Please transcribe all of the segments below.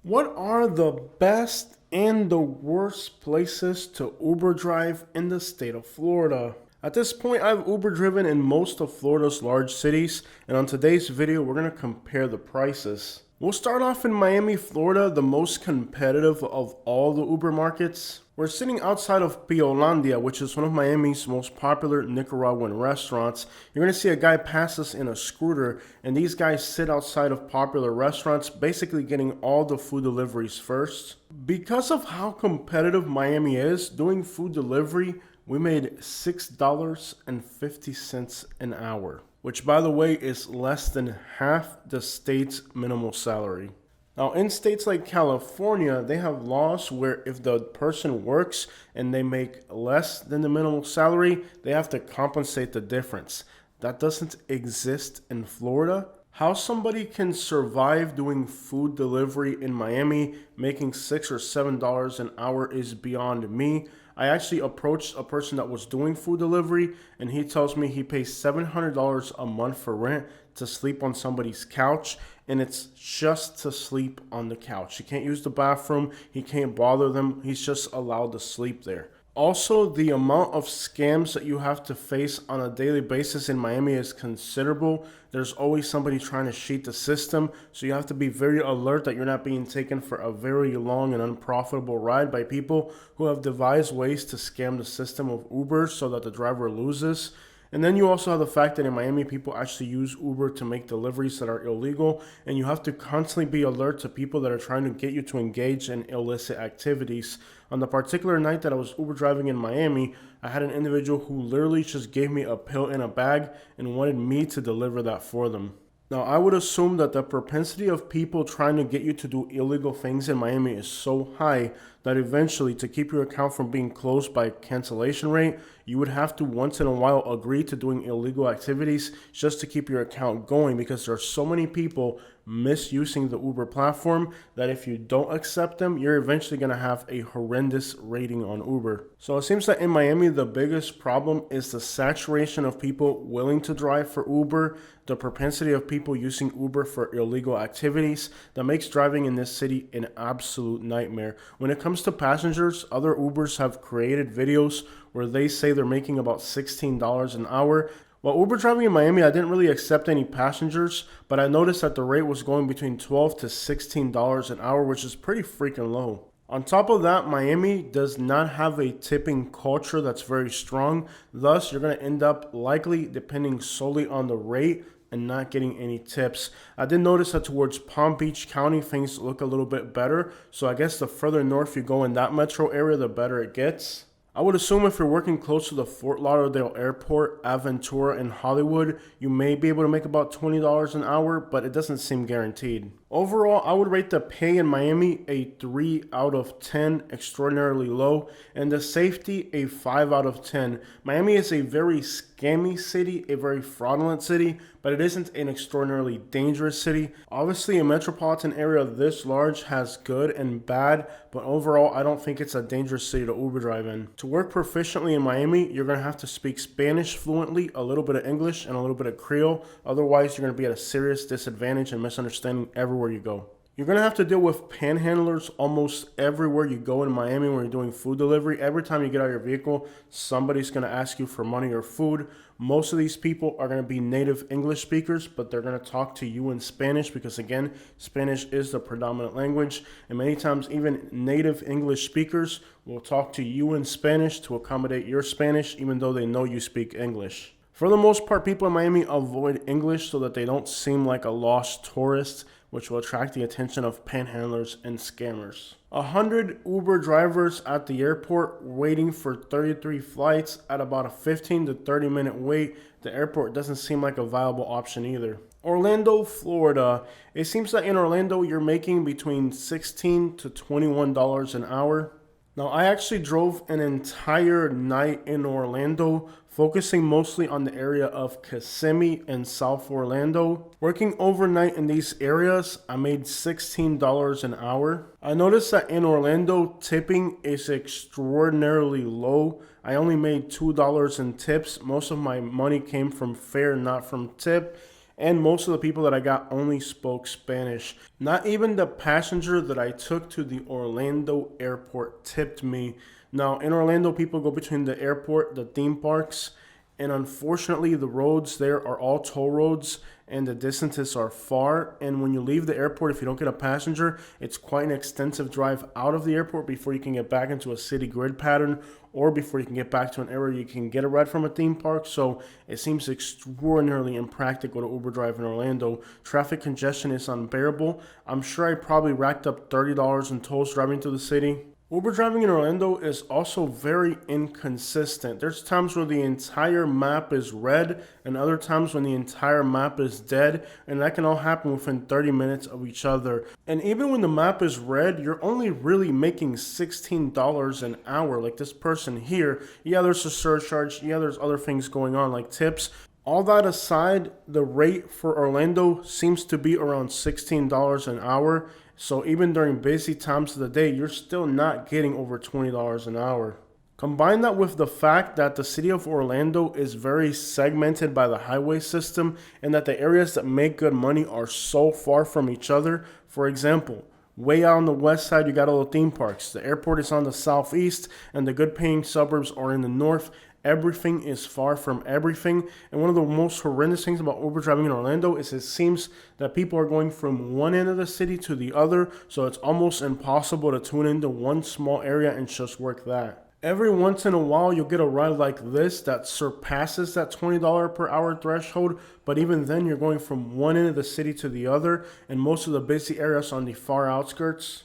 What are the best and the worst places to Uber drive in the state of Florida? At this point, I've Uber driven in most of Florida's large cities, and on today's video, we're going to compare the prices. We'll start off in Miami, Florida, the most competitive of all the Uber markets. We're sitting outside of Piolandia, which is one of Miami's most popular Nicaraguan restaurants. You're going to see a guy pass us in a scooter, and these guys sit outside of popular restaurants, basically getting all the food deliveries first. Because of how competitive Miami is, doing food delivery, we made $6.50 an hour, which by the way is less than half the state's minimum salary. Now, in states like California, they have laws where if the person works and they make less than the minimum salary, they have to compensate the difference. That doesn't exist in Florida. How somebody can survive doing food delivery in Miami, making $6 or $7 an hour is beyond me. I actually approached a person that was doing food delivery, and he tells me he pays $700 a month for rent to sleep on somebody's couch, and it's just to sleep on the couch. He can't use the bathroom, he can't bother them, he's just allowed to sleep there. Also, the amount of scams that you have to face on a daily basis in Miami is considerable. There's always somebody trying to cheat the system, so you have to be very alert that you're not being taken for a very long and unprofitable ride by people who have devised ways to scam the system of Uber so that the driver loses. And then you also have the fact that in Miami, people actually use Uber to make deliveries that are illegal, and you have to constantly be alert to people that are trying to get you to engage in illicit activities. On the particular night that I was Uber driving in Miami, I had an individual who literally just gave me a pill in a bag and wanted me to deliver that for them. Now, I would assume that the propensity of people trying to get you to do illegal things in Miami is so high that eventually, to keep your account from being closed by cancellation rate, you would have to once in a while agree to doing illegal activities just to keep your account going, because there are so many people misusing the Uber platform that if you don't accept them, you're eventually going to have a horrendous rating on Uber. So it seems that in Miami, the biggest problem is the saturation of people willing to drive for Uber, the propensity of people using Uber for illegal activities that makes driving in this city an absolute nightmare. When it comes to passengers, other Ubers have created videos where they say they're making about $16 an hour. While Uber driving in Miami, I didn't really accept any passengers, but I noticed that the rate was going between $12 to $16 an hour, which is pretty freaking low. On top of that, Miami does not have a tipping culture that's very strong. Thus, you're going to end up likely depending solely on the rate and not getting any tips. I did notice that towards Palm Beach County, things look a little bit better. So I guess the further north you go in that metro area, the better it gets. I would assume if you're working close to the Fort Lauderdale Airport, Aventura, and Hollywood, you may be able to make about $20 an hour, but it doesn't seem guaranteed. Overall, I would rate the pay in Miami a 3 out of 10, extraordinarily low, and the safety a 5 out of 10. Miami is a very scammy city, a very fraudulent city, but it isn't an extraordinarily dangerous city. Obviously, a metropolitan area this large has good and bad, but overall, I don't think it's a dangerous city to Uber drive in. To work proficiently in Miami, you're going to have to speak Spanish fluently, a little bit of English, and a little bit of Creole. Otherwise, you're going to be at a serious disadvantage and misunderstanding everywhere you go. You're going to have to deal with panhandlers almost everywhere you go in Miami when you're doing food delivery. Every time you get out of your vehicle, somebody's going to ask you for money or food. Most of these people are going to be native English speakers, but they're going to talk to you in Spanish because, again, Spanish is the predominant language. And many times, even native English speakers will talk to you in Spanish to accommodate your Spanish, even though they know you speak English. For the most part, people in Miami avoid English so that they don't seem like a lost tourist, which will attract the attention of panhandlers and scammers. 100 Uber drivers at the airport waiting for 33 flights at about a 15 to 30 minute wait. The airport doesn't seem like a viable option either. Orlando, Florida. It seems that in Orlando you're making between $16 to $21 an hour. Now, I actually drove an entire night in Orlando, focusing mostly on the area of Kissimmee and South Orlando. Working overnight in these areas, I made $16 an hour. I noticed that in Orlando, tipping is extraordinarily low. I only made $2 in tips. Most of my money came from fare, not from tip. and most of the people that I got only spoke Spanish. Not even the passenger that I took to the Orlando airport tipped me. Now, in Orlando, people go between the airport, the theme parks, and unfortunately, the roads there are all toll roads and the distances are far. And when you leave the airport, if you don't get a passenger, it's quite an extensive drive out of the airport before you can get back into a city grid pattern or before you can get back to an area you can get a ride from a theme park. So it seems extraordinarily impractical to Uber drive in Orlando. Traffic congestion is unbearable. I'm sure I probably racked up $30 in tolls driving through the city. Uber driving in Orlando is also very inconsistent. There's times where the entire map is red and other times when the entire map is dead, and that can all happen within 30 minutes of each other. And even when the map is red, you're only really making $16 an hour. Like this person here, yeah, there's a surcharge, yeah, there's other things going on like tips. All that aside, the rate for Orlando seems to be around $16 an hour. So even during busy times of the day, you're still not getting over $20 an hour. Combine that with the fact that the city of Orlando is very segmented by the highway system and that the areas that make good money are so far from each other. For example, way out on the west side, you got all the theme parks. The airport is on the southeast and the good paying suburbs are in the north. Everything is far from everything. And one of the most horrendous things about Uber driving in Orlando is it seems that people are going from one end of the city to the other. So it's almost impossible to tune into one small area and just work that. Every once in a while, you'll get a ride like this that surpasses that $20 per hour threshold. But even then, you're going from one end of the city to the other. And most of the busy areas on the far outskirts.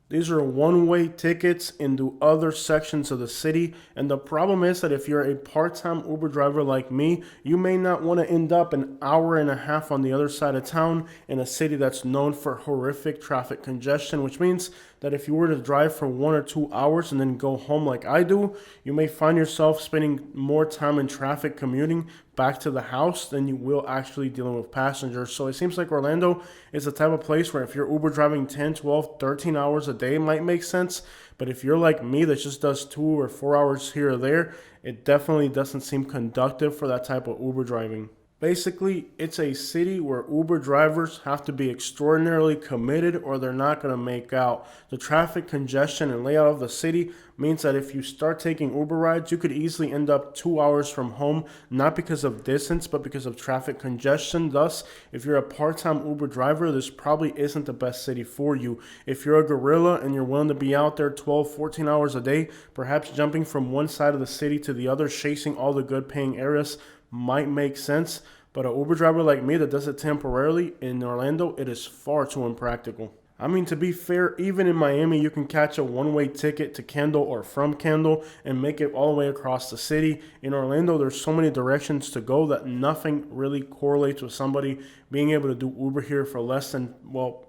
These are one-way tickets into other sections of the city. And the problem is that if you're a part-time Uber driver like me, you may not want to end up an hour and a half on the other side of town in a city that's known for horrific traffic congestion, which means that if you were to drive for 1 or 2 hours and then go home like I do, you may find yourself spending more time in traffic commuting back to the house than you will actually dealing with passengers. So it seems like Orlando is the type of place where if you're Uber driving 10, 12, 13 hours a day, it might make sense. But if you're like me that just does 2 or 4 hours here or there, it definitely doesn't seem conductive for that type of Uber driving. Basically, it's a city where Uber drivers have to be extraordinarily committed or they're not going to make out. The traffic congestion and layout of the city means that if you start taking Uber rides, you could easily end up 2 hours from home, not because of distance, but because of traffic congestion. Thus, if you're a part-time Uber driver, this probably isn't the best city for you. If you're a gorilla and you're willing to be out there 12, 14 hours a day, perhaps jumping from one side of the city to the other, chasing all the good paying areas, might make sense, but an Uber driver like me that does it temporarily in Orlando, it is far too impractical. I mean, to be fair, even in Miami, you can catch a one-way ticket to Kendall or from Kendall and make it all the way across the city. In Orlando, there's so many directions to go that nothing really correlates with somebody being able to do Uber here for less than,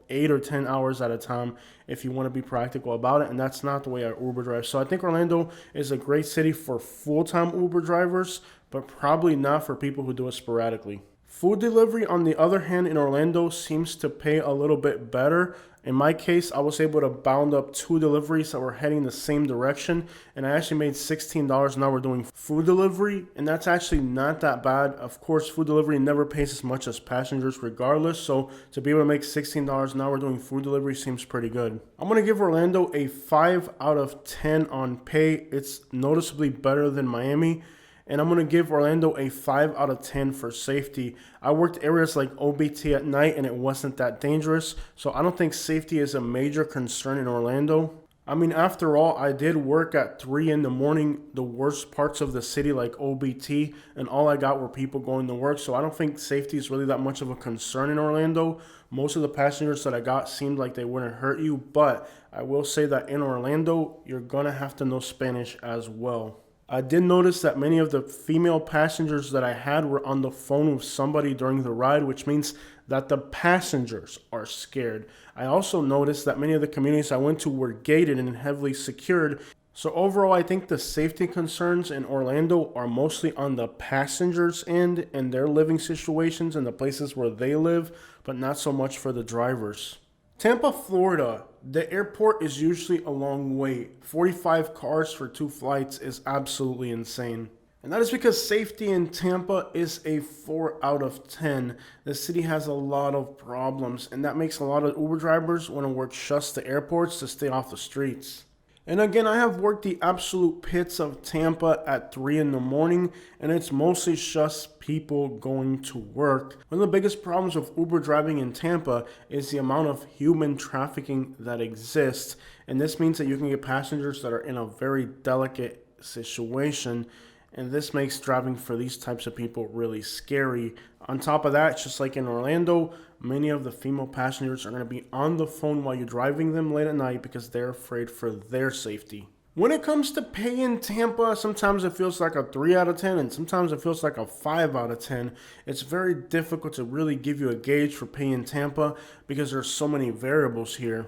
8 or 10 hours at a time if you want to be practical about it, and that's not the way I Uber drive. So I think Orlando is a great city for full-time Uber drivers, but probably not for people who do it sporadically. Food delivery, on the other hand, in Orlando seems to pay a little bit better. In my case, I was able to bound up 2 deliveries that were heading the same direction, and I actually made $16 an hour doing food delivery, and that's actually not that bad. Of course, food delivery never pays as much as passengers regardless, so to be able to make $16 an hour doing food delivery seems pretty good. I'm going to give Orlando a 5 out of 10 on pay. It's noticeably better than Miami. And I'm going to give Orlando a 5 out of 10 for safety. I worked areas like OBT at night and it wasn't that dangerous. So I don't think safety is a major concern in Orlando. I mean, after all, I did work at 3 in the morning, the worst parts of the city like OBT, and all I got were people going to work. So I don't think safety is really that much of a concern in Orlando. Most of the passengers that I got seemed like they wouldn't hurt you. But I will say that in Orlando, you're going to have to know Spanish as well. I did notice that many of the female passengers that I had were on the phone with somebody during the ride, which means that the passengers are scared. I also noticed that many of the communities I went to were gated and heavily secured. So overall, I think the safety concerns in Orlando are mostly on the passengers' end and their living situations and the places where they live, but not so much for the drivers. Tampa, Florida. The airport is usually a long wait. 45 cars for 2 flights is absolutely insane. And that is because safety in Tampa is a 4 out of 10. The city has a lot of problems, and that makes a lot of Uber drivers want to work just the airports to stay off the streets. And again, I have worked the absolute pits of Tampa at 3 in the morning, and it's mostly just people going to work. One of the biggest problems with Uber driving in Tampa is the amount of human trafficking that exists. And this means that you can get passengers that are in a very delicate situation. And this makes driving for these types of people really scary. On top of that, just like in Orlando, many of the female passengers are going to be on the phone while you're driving them late at night because they're afraid for their safety. When it comes to pay in Tampa, sometimes it feels like a 3 out of 10 and sometimes it feels like a 5 out of 10. It's very difficult to really give you a gauge for pay in Tampa because there's so many variables here.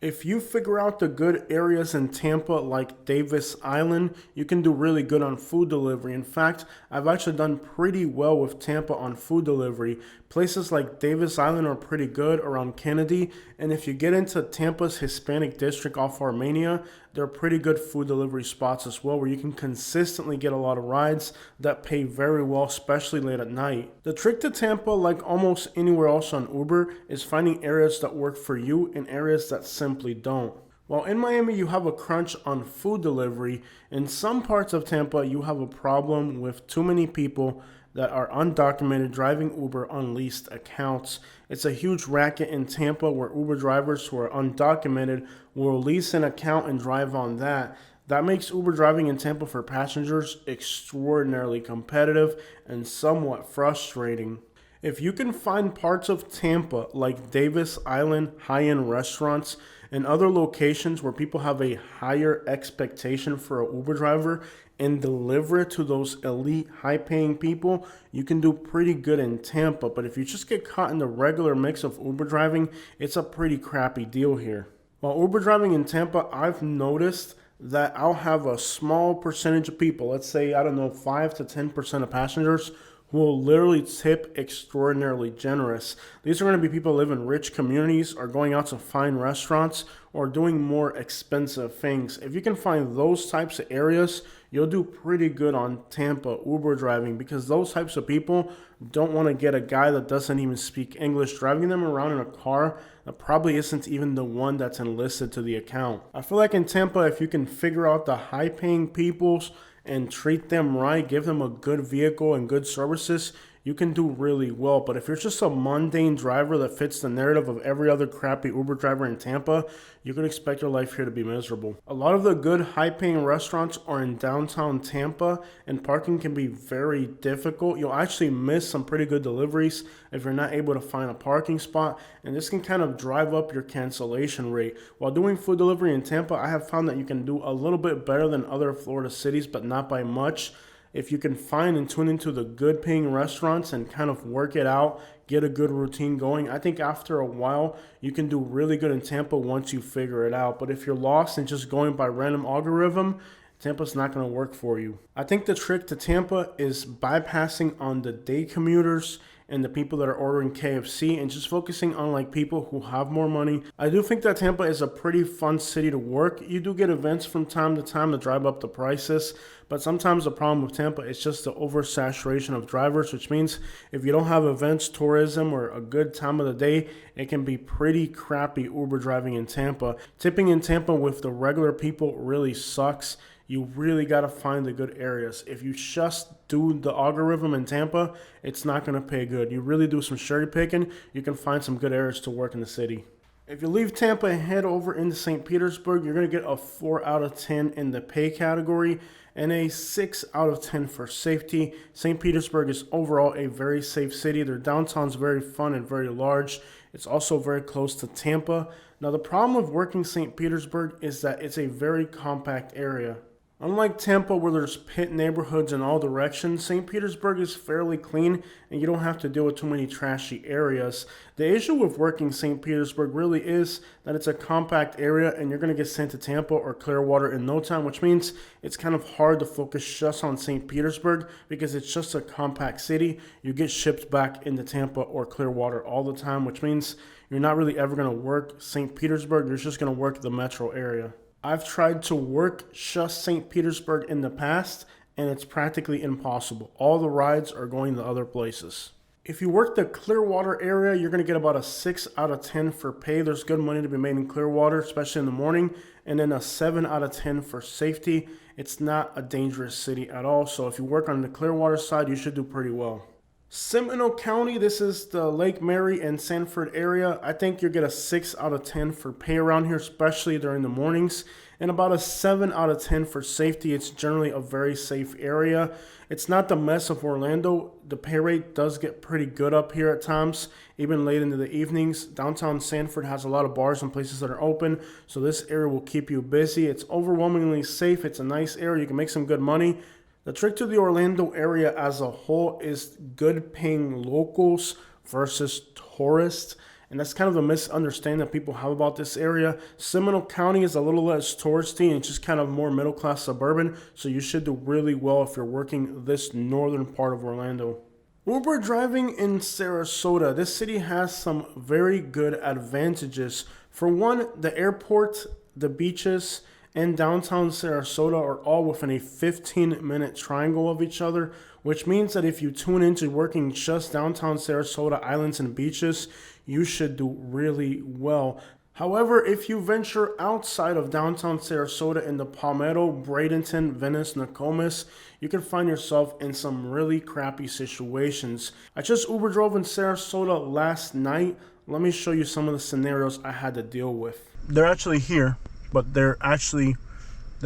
If you figure out the good areas in Tampa like Davis Island, you can do really good on food delivery. In fact, I've actually done pretty well with Tampa on food delivery. Places like Davis Island are pretty good around Kennedy. And if you get into Tampa's Hispanic district off Armenia, there are pretty good food delivery spots as well where you can consistently get a lot of rides that pay very well, especially late at night. The trick to Tampa, like almost anywhere else on Uber, is finding areas that work for you and areas that simply don't. While in Miami you have a crunch on food delivery, in some parts of Tampa you have a problem with too many people that are undocumented driving Uber on leased accounts. It's a huge racket in Tampa where Uber drivers who are undocumented will lease an account and drive on that. That makes Uber driving in Tampa for passengers extraordinarily competitive and somewhat frustrating. If you can find parts of Tampa like Davis Island high-end restaurants and other locations where people have a higher expectation for an Uber driver and deliver it to those elite high-paying people, you can do pretty good in Tampa. But if you just get caught in the regular mix of Uber driving, it's a pretty crappy deal here. While Uber driving in Tampa, I've noticed that I'll have a small percentage of people, let's say, 5 to 10% of passengers who will literally tip extraordinarily generous. These are going to be people who live in rich communities or going out to fine restaurants or doing more expensive things. If you can find those types of areas, you'll do pretty good on Tampa Uber driving because those types of people don't want to get a guy that doesn't even speak English driving them around in a car that probably isn't even the one that's enlisted to the account. I feel like in Tampa, if you can figure out the high-paying peoples and treat them right, give them a good vehicle and good services, you can do really well. But if you're just a mundane driver that fits the narrative of every other crappy Uber driver in Tampa, you can expect your life here to be miserable. A lot of the good high-paying restaurants are in downtown Tampa, and parking can be very difficult. You'll actually miss some pretty good deliveries if you're not able to find a parking spot, and this can kind of drive up your cancellation rate. While doing food delivery in Tampa, I have found that you can do a little bit better than other Florida cities, but not by much. If you can find and tune into the good paying restaurants and kind of work it out, get a good routine going, I think after a while you can do really good in Tampa once you figure it out. But if you're lost and just going by random algorithm, Tampa's not going to work for you. I think the trick to Tampa is bypassing on the day commuters and the people that are ordering KFC and just focusing on like people who have more money. I do think that Tampa is a pretty fun city to work. You do get events from time to time to drive up the prices, but sometimes the problem with Tampa is just the oversaturation of drivers, which means if you don't have events, tourism, or a good time of the day, it can be pretty crappy Uber driving in Tampa. Tipping in Tampa with the regular people really sucks. You really got to find the good areas. If you just do the algorithm in Tampa, it's not going to pay good. You really do some cherry picking, you can find some good areas to work in the city. If you leave Tampa and head over into St. Petersburg, you're going to get a 4 out of 10 in the pay category and a 6 out of 10 for safety. St. Petersburg is overall a very safe city. Their downtown's very fun and very large. It's also very close to Tampa. Now, the problem with working St. Petersburg is that it's a very compact area. Unlike Tampa, where there's pit neighborhoods in all directions, St. Petersburg is fairly clean and you don't have to deal with too many trashy areas. The issue with working St. Petersburg really is that it's a compact area and you're going to get sent to Tampa or Clearwater in no time, which means it's kind of hard to focus just on St. Petersburg because it's just a compact city. You get shipped back into Tampa or Clearwater all the time, which means you're not really ever going to work St. Petersburg. You're just going to work the metro area. I've tried to work just St. Petersburg in the past, and it's practically impossible. All the rides are going to other places. If you work the Clearwater area, you're going to get about a 6 out of 10 for pay. There's good money to be made in Clearwater, especially in the morning. And then a 7 out of 10 for safety. It's not a dangerous city at all. So if you work on the Clearwater side, you should do pretty well. Seminole County, this is the Lake Mary and Sanford area. I think you'll get a 6 out of 10 for pay around here, especially during the mornings. And about a 7 out of 10 for safety. It's generally a very safe area. It's not the mess of Orlando. The pay rate does get pretty good up here at times, even late into the evenings. Downtown Sanford has a lot of bars and places that are open, so this area will keep you busy. It's overwhelmingly safe. It's a nice area. You can make some good money. The trick to the Orlando area as a whole is good paying locals versus tourists. And that's kind of the misunderstanding that people have about this area. Seminole County is a little less touristy and it's just kind of more middle-class suburban. So you should do really well if you're working this northern part of Orlando. Uber driving in Sarasota. This city has some very good advantages. For one, the airport, the beaches, and downtown Sarasota are all within a 15-minute triangle of each other, which means that if you tune into working just downtown Sarasota islands and beaches, you should do really well. However, if you venture outside of downtown Sarasota in the Palmetto, Bradenton, Venice, Nokomis, you can find yourself in some really crappy situations. I just Uber drove in Sarasota last night. Let me show you some of the scenarios I had to deal with. They're actually here, but they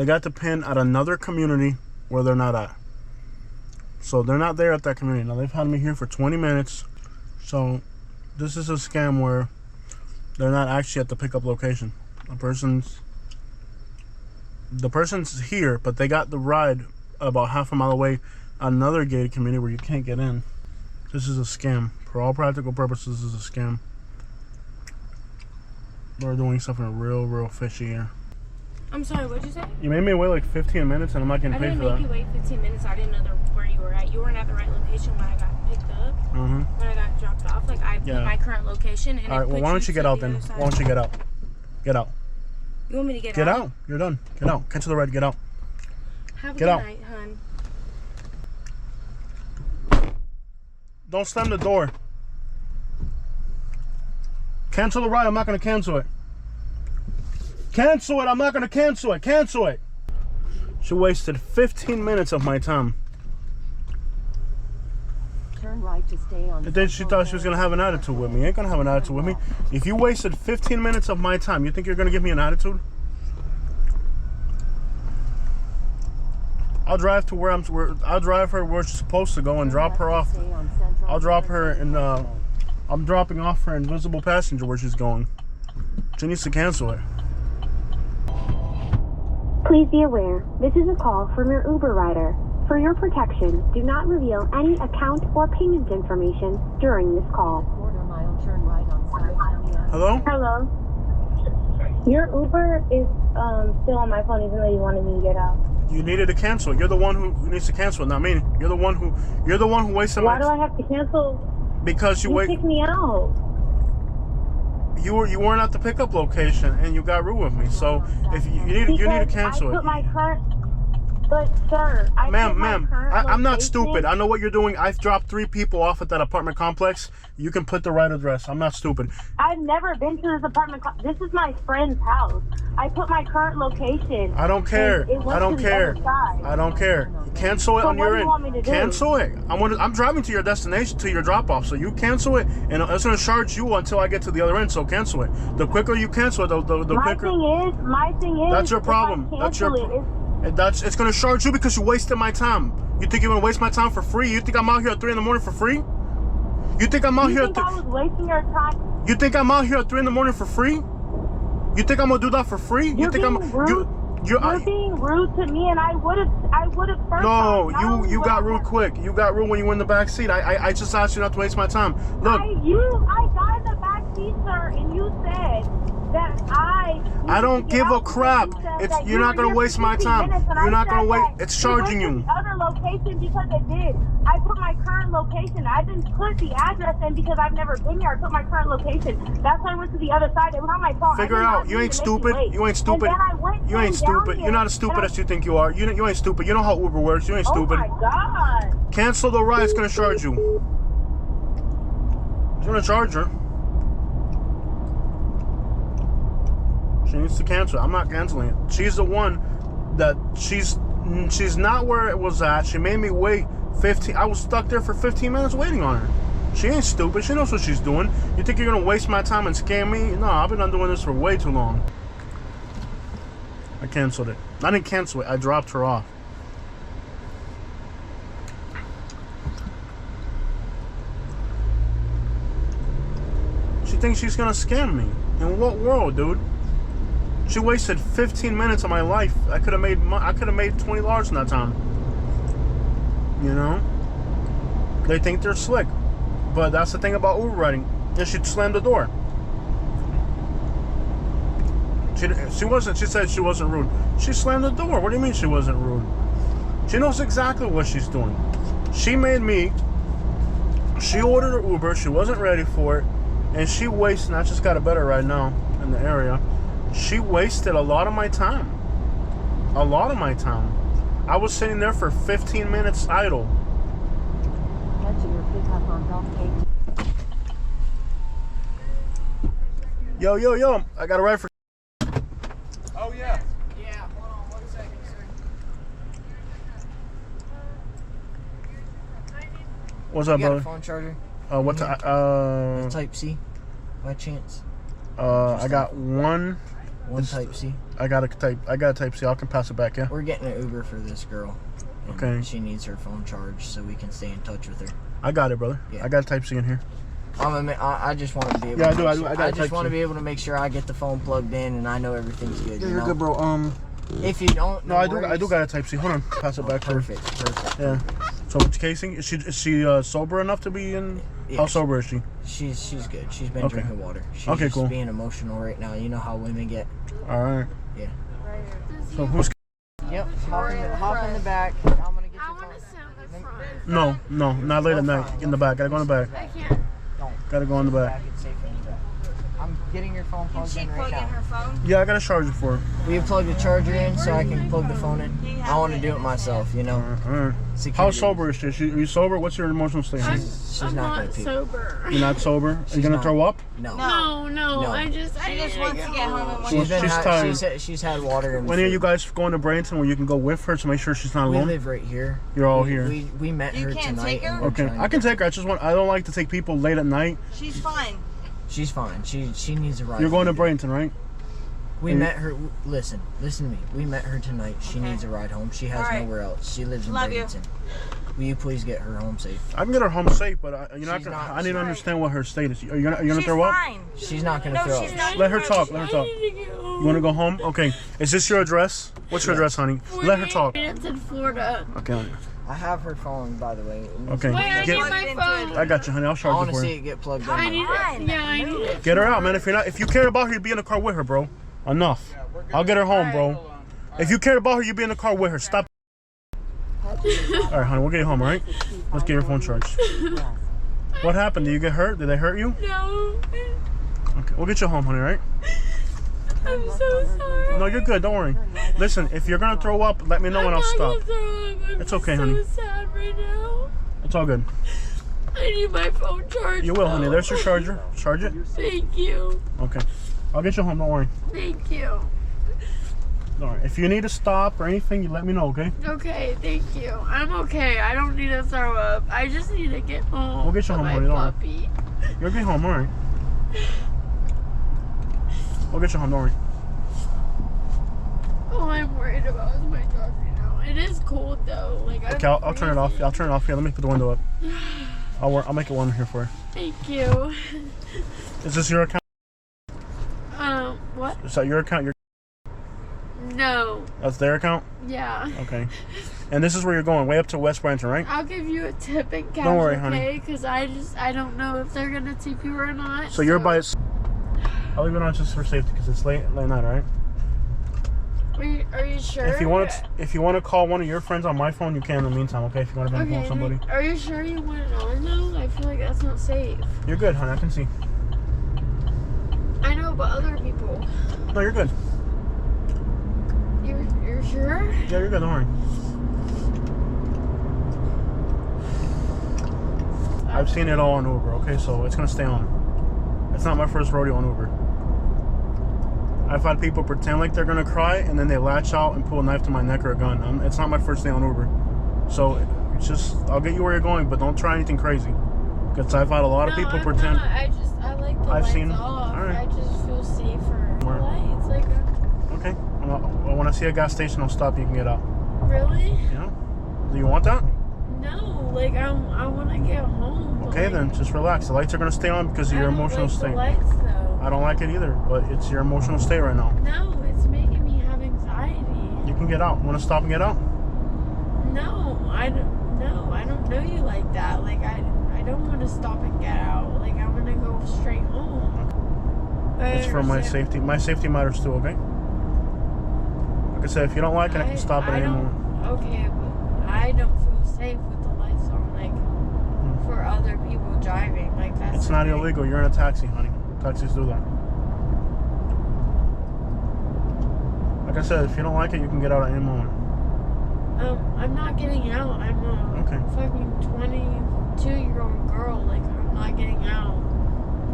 got the pin at another community where they're not at. So they're not there at that community. Now they've had me here for 20 minutes. So this is a scam where they're not actually at the pickup location. The person's here, but they got the ride about half a mile away at another gated community where you can't get in. This is a scam. For all practical purposes, this is a scam. They're doing something real fishy here. I'm sorry, what'd you say? You made me wait like 15 minutes and I'm not getting paid for that. I didn't make you wait 15 minutes. I didn't know where you were at. You weren't at the right location when I got picked up. When I got dropped off. Like, I put my current location. And all right, well, why don't you get out then? Why don't you get out? Get out. You want me to get out? Get out. You're done. Get out. Cancel the ride. Get out. Have a good night, hun. Don't slam the door. Cancel the ride. I'm not going to cancel it. Cancel it. I'm not going to cancel it. Cancel it. She wasted 15 minutes of my time. Turn right to stay on. And then she thought she was going to have an attitude with me. Ain't going to have an attitude with me. If you wasted 15 minutes of my time, you think you're going to give me an attitude? I'll drive to where I'll drive her where she's supposed to go and drop her off. I'll drop her in I'm dropping off her invisible passenger where she's going. She needs to cancel it. Please be aware, this is a call from your Uber rider. For your protection, do not reveal any account or payment information during this call. Quarter-mile turn right on Sarasota. Hello? Hello. Your Uber is still on my phone even though you wanted me to get out. You needed to cancel it. You're the one who needs to cancel it, not me. You're the one who wasted my... Why do I have to cancel? Because you kicked me out. You weren't at the pickup location and you got rude with me. So if you need to cancel it. But sir, ma'am, I'm not stupid. I know what you're doing. I've dropped 3 people off at that apartment complex. You can put the right address. I'm not stupid. I've never been to this apartment. This is my friend's house. I put my current location. I don't care. I don't care. Cancel it on your end. What do you want me to do? Cancel it. I'm driving to your destination, to your drop off. So you cancel it, and it's going to charge you until I get to the other end. So cancel it. The quicker you cancel it, the quicker. My thing is. That's your problem. It's going to charge you because you wasted my time. You think you're going to waste my time for free? You think I'm out here at 3 in the morning for free? You think I'm out here at 3? I was wasting your time? You think I'm out here at 3 in the morning for free? You think I'm going to do that for free? You're being rude to me, and I would have first. No, you got rude quick. You got rude when you were in the back seat. I just asked you not to waste my time. Look. I got in the back seat, sir, and you said that I don't give a crap. You're not gonna waste my time. You're not gonna wait. It's charging you. Other location because it did. I put my current location. I didn't put the address in because I've never been here. I put my current location. That's why I went to the other side. It was on my phone. Figure it out. You ain't stupid. You ain't stupid. And then I went You ain't stupid. You're not as stupid as you think you are. You ain't stupid. You know how Uber works. You ain't stupid. Oh my God. Cancel the ride. It's gonna charge you. It's gonna charge her. She needs to cancel. I'm not canceling it. She's the one that she's not where it was at. She made me wait 15. I was stuck there for 15 minutes waiting on her. She ain't stupid. She knows what she's doing. You think you're gonna waste my time and scam me? No, I've been doing this for way too long. I canceled it. I didn't cancel it. I dropped her off. She thinks she's gonna scam me. In what world, dude? She wasted 15 minutes of my life. I could have made $20 in that time. You know? They think they're slick. But that's the thing about Uber riding. And she slammed the door. She wasn't. She said she wasn't rude. She slammed the door. What do you mean she wasn't rude? She knows exactly what she's doing. She made me. She ordered an Uber. She wasn't ready for it, and she wasted. I just got a better ride now in the area. She wasted a lot of my time. A lot of my time. I was sitting there for 15 minutes idle. Head to your pickup on Gulf Gate. Yo! I got a ride for. Oh yeah. Yeah. Hold on 1 second, sir. What's up, You got a brother? phone charger? What time? Type C, by chance? I got one. One Type C. I got a type C. I can pass it back, yeah. We're getting an Uber for this girl. And Okay. She needs her phone charged so we can stay in touch with her. I got it, brother. Yeah. I got a type C in here. I just want to be able. Yeah, I to do. make I do. sure- I got I a just Type want to C. be able to make sure I get the phone plugged in and I know everything's good. Yeah, you you're know? good, bro. If you don't, No, I do worries. got a type C. Hold on, pass it back to her. Perfect. Yeah. So what's casing? Is she sober enough to be in? Yeah, How sober is she? She's good. She's been Okay. drinking water. She's Okay, just cool. being emotional right now. You know how women get. All right. Yeah. So who's? Yep. Hop in the back. I'm gonna get your I phone. want to sit in the front. No, not late at night. In the back. Gotta go in the back. I can't. Gotta go in the back. Back, it's safe in the back. I'm getting your phone plugged in right Plug in now. her phone. Yeah, I got a charger for her. Will you plug the charger in so I can plug the phone in? I want to do it myself, you know. All right. How Security. sober is she? Are you sober? What's your emotional state? She's I'm not not gonna puke. sober. You're not sober. Are you She's gonna not. throw up? No. No. No. I just wants to get home. She's been She's had, tired. she's had water. And When are food. you guys going to Bradenton where you can go with her to make sure she's not We alone? live right here. You're all We- here. We met her tonight. And we're Okay, trying I can to- take her. I don't like to take people late at night. She's fine. She's fine. She needs a ride. You're going to from you. Bradenton, right? We met her. Listen to me. We met her tonight. She needs a ride home. She has All right. nowhere else. She lives in Love you. Bradenton. Will you please get her home safe? I can get her home safe, but I She's not- need to understand what her state is. Are you gonna She's throw up? fine. She's not gonna No, throw she's up. not. Let her talk. Let her talk. You want to go home? Okay. Is this your address? What's your address, honey? Let her talk. It's in Florida. Okay. I have her phone, by the way. Okay. Wait, I Get- need my phone. I got you, honey. I'll I charge want you to for see her. it get plugged I in. need it. Yeah, I need it. Get her out, man. If you care about her, you'd be in the car with her, bro. Enough. I'll get her home, bro. If you care about her, you'd be in the car with her. Stop. All right, honey. We'll get you home, all right? Let's get your phone charged. What happened? Did you get hurt? Did they hurt you? No. Okay. We'll get you home, honey, all right? I'm so sorry. No, you're good. Don't worry. Listen, if you're gonna throw up, let me know and I'll stop. It's okay, I'm honey. so sad right now. It's all good. I need my phone charged. You will, honey. though. There's your charger. Charge it. Thank you. Okay. I'll get you home. Don't worry. Thank you. All right. If you need to stop or anything, you let me know, okay? Okay, thank you. I'm okay. I don't need to throw up. I just need to get home. We'll get you to home, my honey, don't worry. puppy. You'll get home, all right? We'll get you home. Don't worry. All I'm worried about is my dog right now. It is cold though. Like Okay, I'll turn it off. I'll turn it off. Here, let me put the window up. I'll make it warm here for you. Thank you. Is this your account? What? Is that your account? No. That's their account? Yeah. Okay. And this is where you're going, way up to West Bradenton, right? I'll give you a tip in cash, Don't worry, okay? honey. Because I don't know if they're gonna tip you or not. So you're by. I'll leave it on just for safety because it's late night, all right? Are you sure? If you want to call one of your friends on my phone, you can in the meantime, okay? If you want to call somebody. Are you sure you want it on though? I feel like that's not safe. You're good, honey. I can see. I know, but other people. No, you're good. Yeah, you're good, don't worry. I've seen it all on Uber, okay? So it's gonna stay on. It's not my first rodeo on Uber. I've had people pretend like they're gonna cry and then they latch out and pull a knife to my neck or a gun. It's not my first day on Uber. So it's just, I'll get you where you're going, but don't try anything crazy. Because I've had a lot of people pretend. Not. I like the lights off. All right. I just feel safer. The lights, like. Okay. Well, when I see a gas station, I'll stop. You can get out. Really? Yeah. Do you want that? No, like I want to get home. Okay, like, then just relax. The lights are gonna stay on because of your emotional I don't state. like the lights though. I don't like it either, but it's your emotional state right now. No, it's making me have anxiety. You can get out. Want to stop and get out? No, I don't know you like that. Like I don't want to stop and get out. Like I want to go straight home. It's for my safety. My safety matters too. Okay. Like I said, if you don't like it, I can stop it anymore. Okay, but I don't feel safe with the lights on. Like for other people driving. Like that's. It's not illegal. You're in a taxi, honey. Taxis do that. Like I said, if you don't like it, you can get out at any moment. I'm not getting out. I'm a fucking 22-year-old girl. Like I'm not getting out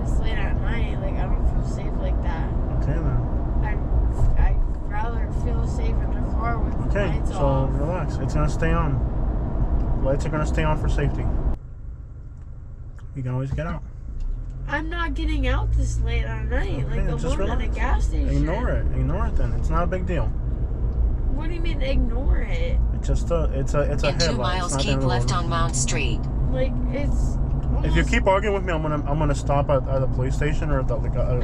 this late at night. Like I don't feel safe like that. Okay then. I'd rather feel safe in the car with the lights off. So relax. It's gonna stay on. Lights are gonna stay on for safety. You can always get out. I'm not getting out this late at night. Okay, like the just one at the relax. gas station. Ignore it. Ignore it then. It's not a big deal. What do you mean ignore it? It's just it's a In headlight. 2 miles, keep left on Mount Street. Like it's. If you keep arguing with me, I'm gonna stop at the police station or at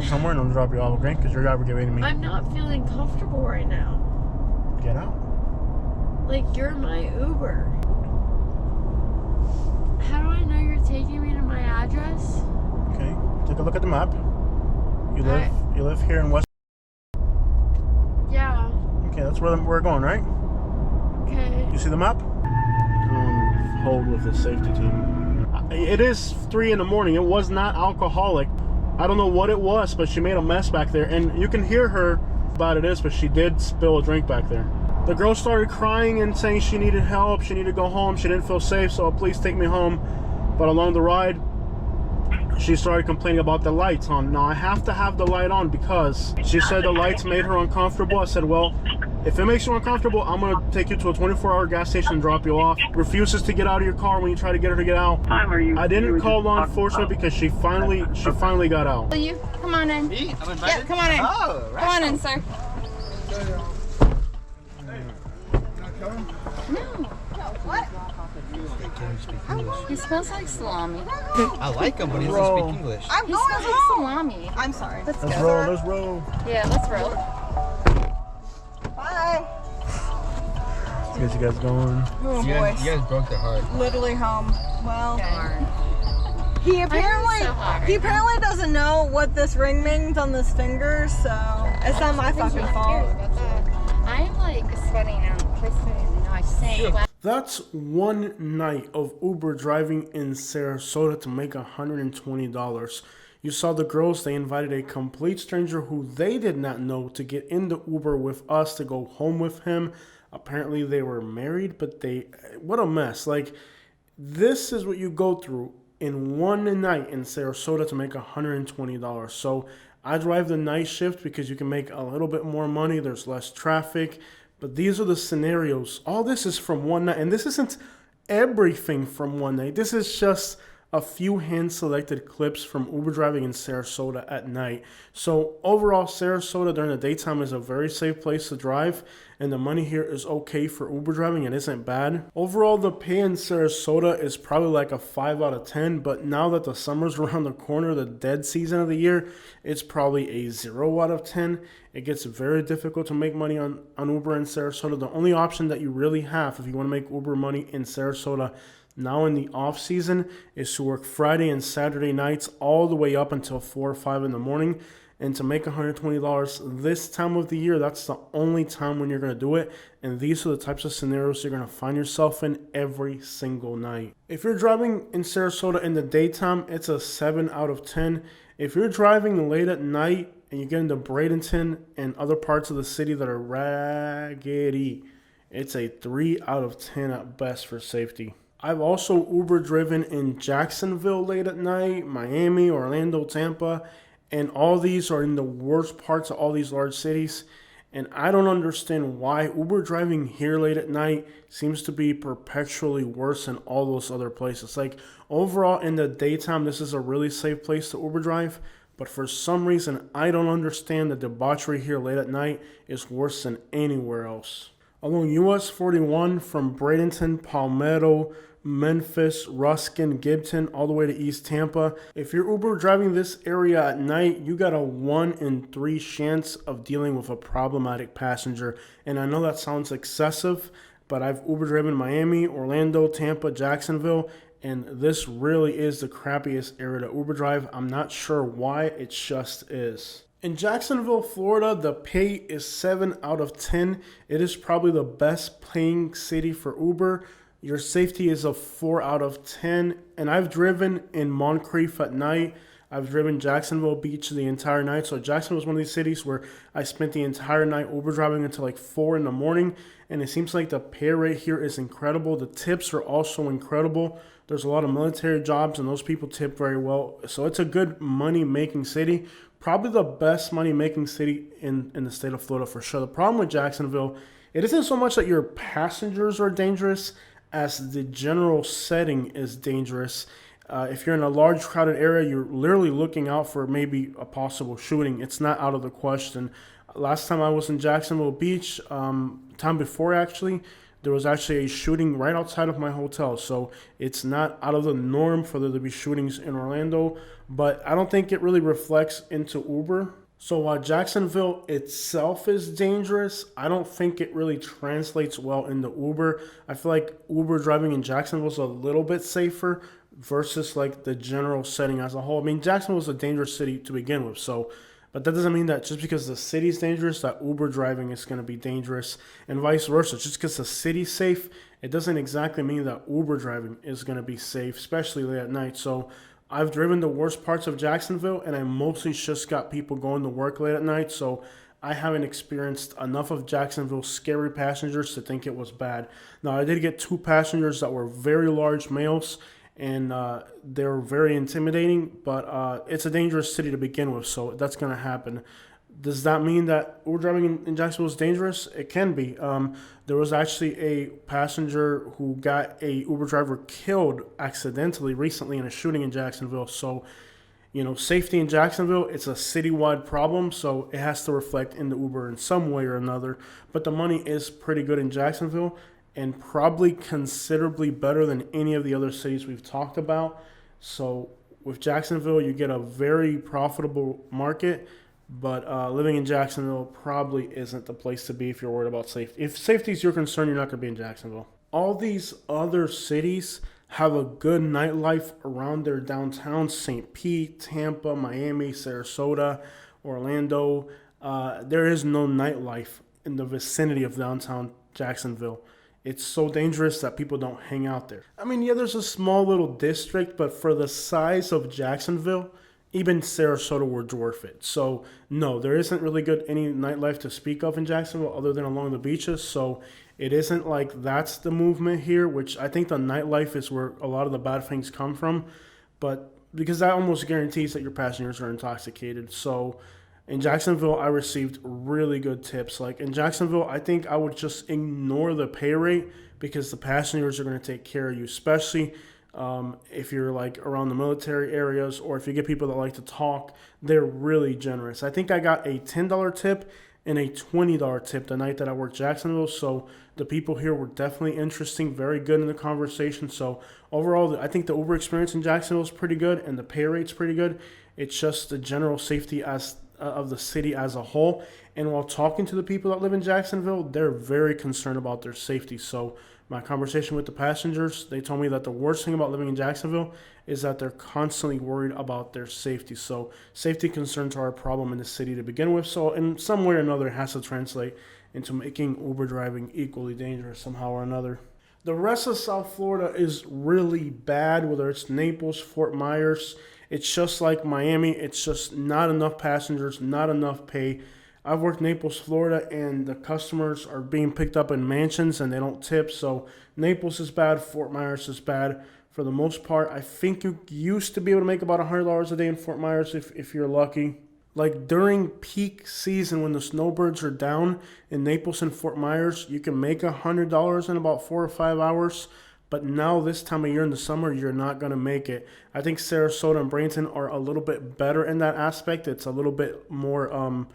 somewhere and I'll drop you off, okay? Because you're aggravating me. I'm not feeling comfortable right now. Get out. Like you're my Uber. How do I know you're taking me to my address? Okay. Take a look at the map. You live here in West. Yeah. Okay, that's where we're going, right? Okay. You see the map? Hold with the safety team. It is 3 in the morning. It was not alcoholic. I don't know what it was, but she made a mess back there. And you can hear her about it is, but she did spill a drink back there. The girl started crying and saying she needed help. She needed to go home. She didn't feel safe, so please take me home. But along the ride, she started complaining about the lights on. Now I have to have the light on because she said the lights made her uncomfortable. I said, well, if it makes you uncomfortable, I'm gonna take you to a 24-hour gas station and drop you off. Refuses to get out of your car when you try to get her to get out. I didn't call law enforcement because she finally got out. Will you come on in? Me? I'm invited? Yeah, come on in. Oh, right. Come on in, sir. No. What? He smells like salami. I like him, but he doesn't speak English. He smells like salami. I'm sorry. Let's go. Let's roll. Yeah, let's roll. Bye. Get you guys going. Oh, You boy. guys broke their heart. Literally home. Well, Okay. he apparently doesn't know what this ring means on this finger, so it's not my fucking fault. I'm like sweating out. I say. That's one night of Uber driving in Sarasota to make $120. You saw the girls, they invited a complete stranger who they did not know to get in the Uber with us to go home with him. Apparently they were married, but what a mess. Like, this is what you go through in one night in Sarasota to make $120. So I drive the night shift because you can make a little bit more money. There's less traffic. But these are the scenarios. All this is from one night. And this isn't everything from one night. This is just a few hand-selected clips from Uber driving in Sarasota at night. So overall, Sarasota during the daytime is a very safe place to drive. And the money here is okay for Uber driving. It isn't bad. Overall, the pay in Sarasota is probably like a 5 out of 10. But now that the summer's around the corner, the dead season of the year, it's probably a 0 out of 10. It gets very difficult to make money on Uber in Sarasota. The only option that you really have if you want to make Uber money in Sarasota now in the off season is to work Friday and Saturday nights all the way up until 4 or 5 in the morning. And to make $120 this time of the year, that's the only time when you're going to do it. And these are the types of scenarios you're going to find yourself in every single night. If you're driving in Sarasota in the daytime, it's a 7 out of 10. If you're driving late at night and you get into Bradenton and other parts of the city that are raggedy, It's a 3 out of 10 at best for safety. I've also Uber driven in Jacksonville late at night, Miami, Orlando, Tampa, and all these are in the worst parts of all these large cities. And I don't understand why Uber driving here late at night seems to be perpetually worse than all those other places. Like overall in the daytime, this is a really safe place to Uber drive. But for some reason, I don't understand the debauchery here late at night is worse than anywhere else. Along US 41 from Bradenton, Palmetto, Memphis, Ruskin, Gibson, all the way to East Tampa. If you're Uber driving this area at night, you got a 1 in 3 chance of dealing with a problematic passenger. And I know that sounds excessive, but I've Uber driven Miami, Orlando, Tampa, Jacksonville, and this really is the crappiest area to Uber drive. I'm not sure why, it just is. In Jacksonville, Florida, the pay is 7 out of 10. It is probably the best paying city for Uber. Your safety is a 4 out of 10. And I've driven in Moncrief at night. I've driven Jacksonville Beach the entire night. So Jacksonville is one of these cities where I spent the entire night Uber driving until like 4 in the morning. And it seems like the pay rate here is incredible. The tips are also incredible. There's a lot of military jobs and those people tip very well. So it's a good money-making city. Probably the best money-making city in the state of Florida for sure. The problem with Jacksonville, it isn't so much that your passengers are dangerous as the general setting is dangerous. If you're in a large crowded area, you're literally looking out for maybe a possible shooting. It's not out of the question. Last time I was in Jacksonville Beach, time before actually, there was actually a shooting right outside of my hotel. So it's not out of the norm for there to be shootings in Orlando, but I don't think it really reflects into Uber. So while Jacksonville itself is dangerous, I don't think it really translates well into Uber. I feel like Uber driving in Jacksonville is a little bit safer versus like the general setting as a whole. I mean, Jacksonville is a dangerous city to begin with, but that doesn't mean that just because the city's dangerous that Uber driving is going to be dangerous, and vice versa. Just because the city's safe, it doesn't exactly mean that Uber driving is going to be safe, especially late at night. So I've driven the worst parts of Jacksonville, and I mostly just got people going to work late at night, so I haven't experienced enough of Jacksonville's scary passengers to think it was bad. Now, I did get 2 passengers that were very large males, and they're very intimidating, but it's a dangerous city to begin with, so that's going to happen. Does that mean that Uber driving in Jacksonville is dangerous? It can be. There was actually a passenger who got a Uber driver killed accidentally recently in a shooting in Jacksonville. So, safety in Jacksonville, it's a citywide problem, so it has to reflect in the Uber in some way or another. But the money is pretty good in Jacksonville and probably considerably better than any of the other cities we've talked about. So with Jacksonville, you get a very profitable market. But living in Jacksonville probably isn't the place to be if you're worried about safety. If safety is your concern, you're not going to be in Jacksonville. All these other cities have a good nightlife around their downtown. St. Pete, Tampa, Miami, Sarasota, Orlando. There is no nightlife in the vicinity of downtown Jacksonville. It's so dangerous that people don't hang out there. I mean, yeah, there's a small little district, but for the size of Jacksonville, even Sarasota would dwarf it. So, no, there isn't really any nightlife to speak of in Jacksonville other than along the beaches. So, it isn't like that's the movement here, which I think the nightlife is where a lot of the bad things come from. But because that almost guarantees that your passengers are intoxicated. So, in Jacksonville, I received really good tips. Like in Jacksonville, I think I would just ignore the pay rate because the passengers are going to take care of you, especially if you're like around the military areas or if you get people that like to talk. They're really generous. I think I got a $10 tip and a $20 tip the night that I worked Jacksonville. So the people here were definitely interesting, very good in the conversation. So overall, I think the Uber experience in Jacksonville is pretty good and the pay rate's pretty good. It's just the general safety of the city as a whole. And while talking to the people that live in Jacksonville, they're very concerned about their safety. So my conversation with the passengers, they told me that the worst thing about living in Jacksonville is that they're constantly worried about their safety. So safety concerns are a problem in the city to begin with. So in some way or another, it has to translate into making Uber driving equally dangerous somehow or another. The rest of South Florida is really bad, whether it's Naples, Fort Myers. It's just like Miami. It's just not enough passengers, not enough pay. I've worked Naples, Florida, and the customers are being picked up in mansions and they don't tip. So Naples is bad. Fort Myers is bad. For the most part, I think you used to be able to make about $100 a day in Fort Myers if you're lucky. Like during peak season when the snowbirds are down in Naples and Fort Myers, you can make $100 in about 4 or 5 hours. But now this time of year in the summer, you're not going to make it. I think Sarasota and Bradenton are a little bit better in that aspect. It's a little bit more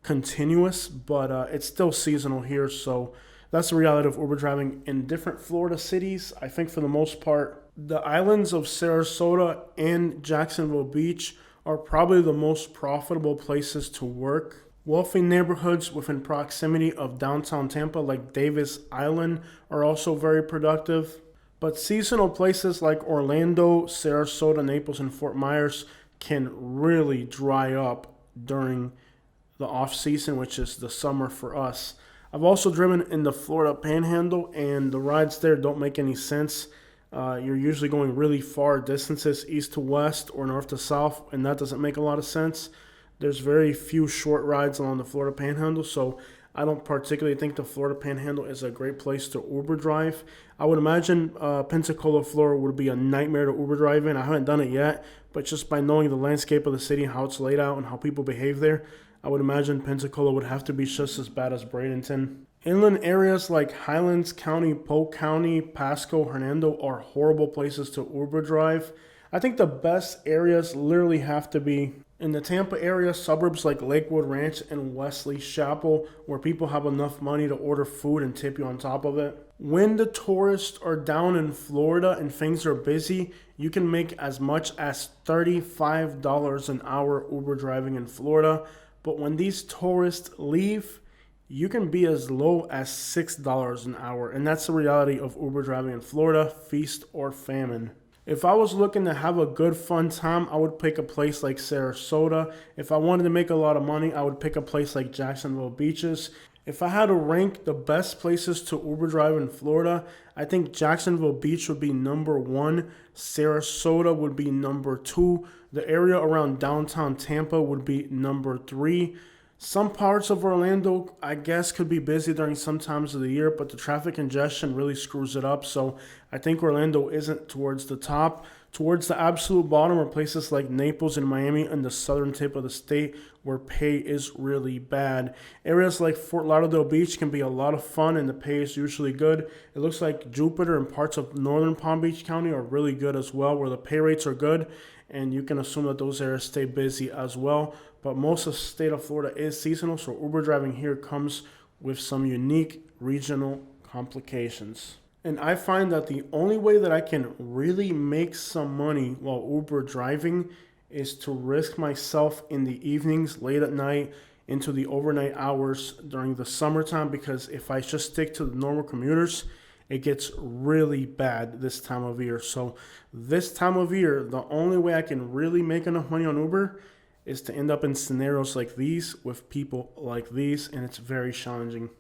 continuous, but it's still seasonal here. So that's the reality of Uber driving in different Florida cities. I think for the most part, the islands of Sarasota and Jacksonville Beach are probably the most profitable places to work. Wealthy neighborhoods within proximity of downtown Tampa, like Davis Island, are also very productive. But seasonal places like Orlando, Sarasota, Naples, and Fort Myers can really dry up during the off season, which is the summer for us. I've also driven in the Florida Panhandle, and the rides there don't make any sense. You're usually going really far distances, east to west or north to south, and that doesn't make a lot of sense. There's very few short rides along the Florida Panhandle, so I don't particularly think the Florida Panhandle is a great place to Uber drive. I would imagine Pensacola, Florida would be a nightmare to Uber drive in. I haven't done it yet, but just by knowing the landscape of the city, how it's laid out, and how people behave there, I would imagine Pensacola would have to be just as bad as Bradenton. Inland areas like Highlands County, Polk County, Pasco, Hernando are horrible places to Uber drive. I think the best areas literally have to be in the Tampa area, suburbs like Lakewood Ranch and Wesley Chapel, where people have enough money to order food and tip you on top of it. When the tourists are down in Florida and things are busy, you can make as much as $35 an hour Uber driving in Florida. But when these tourists leave, you can be as low as $6 an hour. And that's the reality of Uber driving in Florida, feast or famine. If I was looking to have a good fun time, I would pick a place like Sarasota. If I wanted to make a lot of money, I would pick a place like Jacksonville Beaches. If I had to rank the best places to Uber drive in Florida, I think Jacksonville Beach would be number 1. Sarasota would be number 2. The area around downtown Tampa would be number 3. Some parts of Orlando, I guess, could be busy during some times of the year, but the traffic congestion really screws it up. So I think Orlando isn't towards the top. Towards the absolute bottom are places like Naples and Miami and the southern tip of the state where pay is really bad. Areas like Fort Lauderdale Beach can be a lot of fun and the pay is usually good. It looks like Jupiter and parts of northern Palm Beach County are really good as well, where the pay rates are good, and you can assume that those areas stay busy as well. But most of the state of Florida is seasonal, so Uber driving here comes with some unique regional complications. And I find that the only way that I can really make some money while Uber driving is to risk myself in the evenings, late at night, into the overnight hours during the summertime, because if I just stick to the normal commuters, it gets really bad this time of year. So this time of year, the only way I can really make enough money on Uber is to end up in scenarios like these with people like these, and it's very challenging.